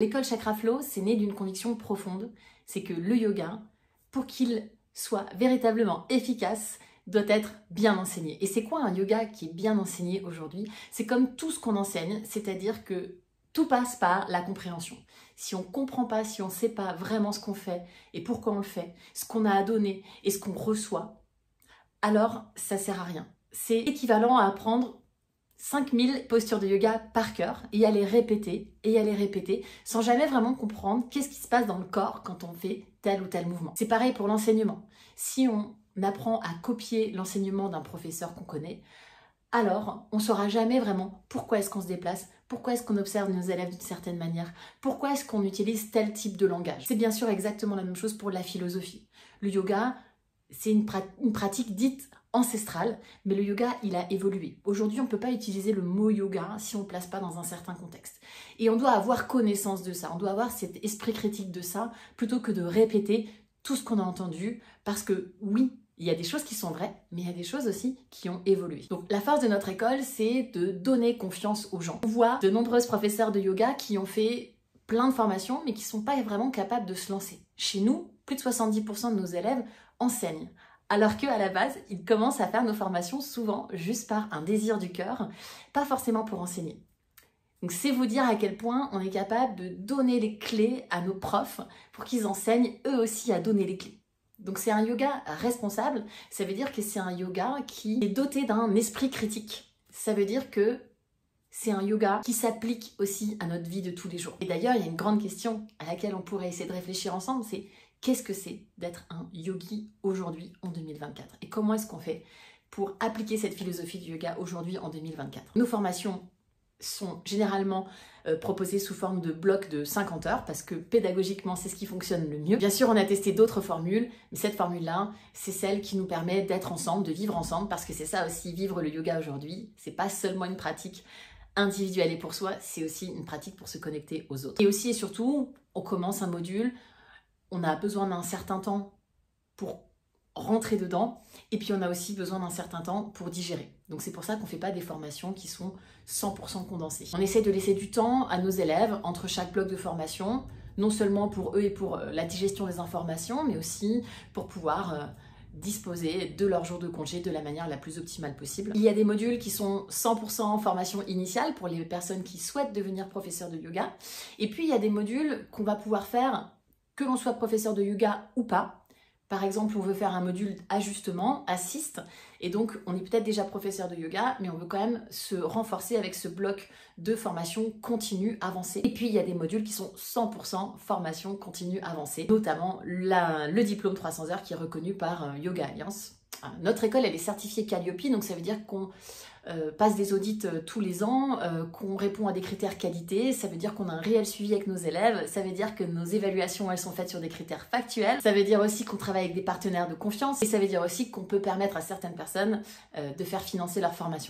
L'école Chakra Flow, c'est né d'une conviction profonde, c'est que le yoga, pour qu'il soit véritablement efficace, doit être bien enseigné. Et c'est quoi un yoga qui est bien enseigné aujourd'hui? C'est comme tout ce qu'on enseigne, c'est-à-dire que tout passe par la compréhension. Si on ne comprend pas, si on ne sait pas vraiment ce qu'on fait et pourquoi on le fait, ce qu'on a à donner et ce qu'on reçoit, alors ça ne sert à rien. C'est équivalent à apprendre 5000 postures de yoga par cœur et à les répéter sans jamais vraiment comprendre qu'est-ce qui se passe dans le corps quand on fait tel ou tel mouvement. C'est pareil pour l'enseignement. Si on apprend à copier l'enseignement d'un professeur qu'on connaît, alors on ne saura jamais vraiment pourquoi est-ce qu'on se déplace, pourquoi est-ce qu'on observe nos élèves d'une certaine manière, pourquoi est-ce qu'on utilise tel type de langage. C'est bien sûr exactement la même chose pour la philosophie. Le yoga, c'est une pratique dite ancestrale, mais le yoga, il a évolué. Aujourd'hui, on ne peut pas utiliser le mot yoga si on ne le place pas dans un certain contexte. Et on doit avoir connaissance de ça, on doit avoir cet esprit critique de ça, plutôt que de répéter tout ce qu'on a entendu, parce que oui, il y a des choses qui sont vraies, mais il y a des choses aussi qui ont évolué. Donc la force de notre école, c'est de donner confiance aux gens. On voit de nombreuses professeurs de yoga qui ont fait plein de formations, mais qui ne sont pas vraiment capables de se lancer. Chez nous, plus de 70% de nos élèves enseignent. Alors qu'à la base, ils commencent à faire nos formations souvent juste par un désir du cœur, pas forcément pour enseigner. Donc c'est vous dire à quel point on est capable de donner les clés à nos profs pour qu'ils enseignent eux aussi à donner les clés. Donc c'est un yoga responsable, ça veut dire que c'est un yoga qui est doté d'un esprit critique. Ça veut dire que c'est un yoga qui s'applique aussi à notre vie de tous les jours. Et d'ailleurs, il y a une grande question à laquelle on pourrait essayer de réfléchir ensemble, c'est qu'est-ce que c'est d'être un yogi aujourd'hui en 2024? Et comment est-ce qu'on fait pour appliquer cette philosophie du yoga aujourd'hui en 2024? Nos formations sont généralement proposées sous forme de blocs de 50 heures parce que pédagogiquement, c'est ce qui fonctionne le mieux. Bien sûr, on a testé d'autres formules, mais cette formule-là, c'est celle qui nous permet d'être ensemble, de vivre ensemble, parce que c'est ça aussi, vivre le yoga aujourd'hui. C'est pas seulement une pratique individuelle et pour soi, c'est aussi une pratique pour se connecter aux autres. Et aussi et surtout, on commence un module, on a besoin d'un certain temps pour rentrer dedans et puis on a aussi besoin d'un certain temps pour digérer. Donc c'est pour ça qu'on ne fait pas des formations qui sont 100% condensées. On essaie de laisser du temps à nos élèves entre chaque bloc de formation, non seulement pour eux et pour la digestion des informations, mais aussi pour pouvoir disposer de leur jour de congé de la manière la plus optimale possible. Il y a des modules qui sont 100% formation initiale pour les personnes qui souhaitent devenir professeurs de yoga. Et puis il y a des modules qu'on va pouvoir faire que l'on soit professeur de yoga ou pas. Par exemple, on veut faire un module ajustement, assist, et donc on est peut-être déjà professeur de yoga, mais on veut quand même se renforcer avec ce bloc de formation continue avancée. Et puis il y a des modules qui sont 100% formation continue avancée, notamment le diplôme 300 heures qui est reconnu par Yoga Alliance. Notre école, elle est certifiée Calliope, donc ça veut dire qu'on passe des audits tous les ans, qu'on répond à des critères qualité, ça veut dire qu'on a un réel suivi avec nos élèves, ça veut dire que nos évaluations, elles sont faites sur des critères factuels, ça veut dire aussi qu'on travaille avec des partenaires de confiance, et ça veut dire aussi qu'on peut permettre à certaines personnes de faire financer leur formation.